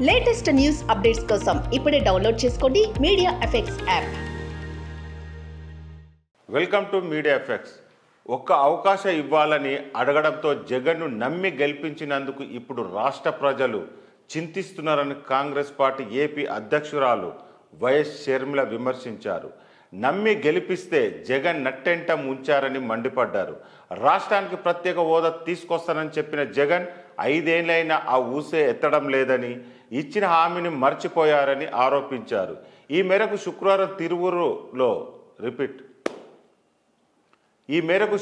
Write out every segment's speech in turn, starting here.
Latest news updates కోసం ఇప్పుడే download చేసుకోండి media effects app. Welcome to media effects. ఒక్క అవకాశం ఇవ్వాలని అడగడంతో జగన్ను నమ్మి గెలిపించినందుకు ఇప్పుడు రాష్ట్ర ప్రజలు చింతిస్తున్నారని కాంగ్రెస్ పార్టీ ఏపీ అధ్యక్షురాలు వైఎస్ షర్మిల విమర్శించారు. నమ్మి గెలిపిస్తే జగన్ నట్టెంట ముంచారని మండిపడ్డారు. రాష్ట్రానికి ప్రత్యేక హోదా తీసుకొస్తానని చెప్పిన జగన్ 5 ఏళ్లైనా ఆ ఊసే ఎత్తడం లేదని, ఇచ్చిన హామీని మర్చిపోయారని ఆరోపించారు. ఈ మేరకు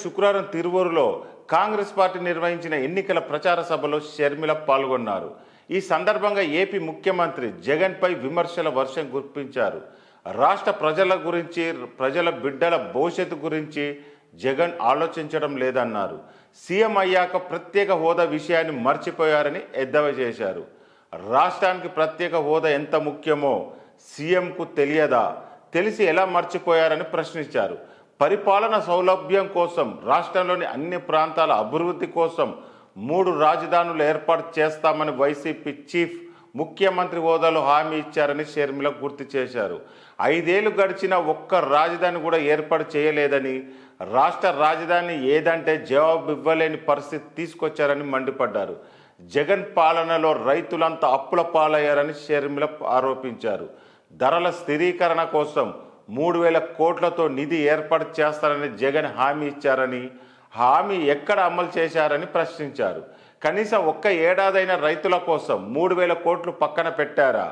శుక్రవారం తిరువూరులో కాంగ్రెస్ పార్టీ నిర్వహించిన ఎన్నికల ప్రచార సభలో షర్మిల పాల్గొన్నారు. ఈ సందర్భంగా ఏపీ ముఖ్యమంత్రి జగన్పై విమర్శల వర్షం కురిపించారు. రాష్ట్ర ప్రజల గురించి, ప్రజల బిడ్డల భవిష్యత్తు గురించి జగన్ ఆలోచించడం లేదన్నారు. సీఎం అయ్యాక ప్రత్యేక హోదా విషయాన్ని మర్చిపోయారని ఎద్దేవా చేశారు. రాష్ట్రానికి ప్రత్యేక హోదా ఎంత ముఖ్యమో సీఎంకు తెలియదా? తెలిసి ఎలా మర్చిపోయారని ప్రశ్నించారు. పరిపాలన సౌలభ్యం కోసం, రాష్ట్రంలోని అన్ని ప్రాంతాల అభివృద్ధి కోసం 3 రాజధానులు ఏర్పాటు చేస్తామని వైసీపీ చీఫ్ ముఖ్యమంత్రి హోదాలో హామీ ఇచ్చారని షర్మిల గుర్తు చేశారు. 5 ఏళ్లు గడిచిన ఒక్క రాజధాని కూడా ఏర్పాటు చేయలేదని, రాష్ట్ర రాజధాని ఏదంటే జవాబు ఇవ్వలేని పరిస్థితి తీసుకొచ్చారని మండిపడ్డారు. జగన్ పాలనలో రైతులంతా అప్పుల పాలయ్యారని షర్మిల ఆరోపించారు. ధరల స్థిరీకరణ కోసం 3,000 కోట్లతో నిధి ఏర్పాటు చేస్తారని జగన్ హామీ ఇచ్చారని, హామీ ఎక్కడ అమలు చేశారని ప్రశ్నించారు. కనీసం ఒక్క ఏడాదైన రైతుల కోసం 3,000 కోట్లు పక్కన పెట్టారా?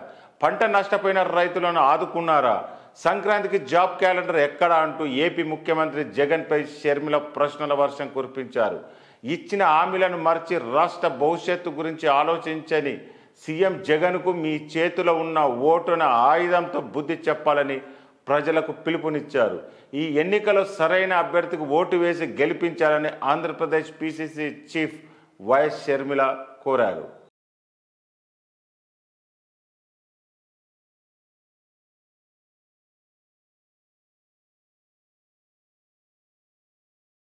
పంట నష్టపోయిన రైతులను ఆదుకున్నారా? సంక్రాంతికి జాబ్ క్యాలెండర్ ఎక్కడా అంటూ ఏపీ ముఖ్యమంత్రి జగన్పై షర్మిల ప్రశ్నల వర్షం కురిపించారు. ఇచ్చిన హామీలను మర్చి రాష్ట్ర భవిష్యత్తు గురించి ఆలోచించని సీఎం జగన్కు మీ చేతిలో ఉన్న ఓటున ఆయుధంతో బుద్ధి చెప్పాలని ప్రజలకు పిలుపునిచ్చారు. ఈ ఎన్నికలో సరైన అభ్యర్థికి ఓటు వేసి గెలిపించాలని Andhra Pradesh PCC chief YS Sharmila కోరారు.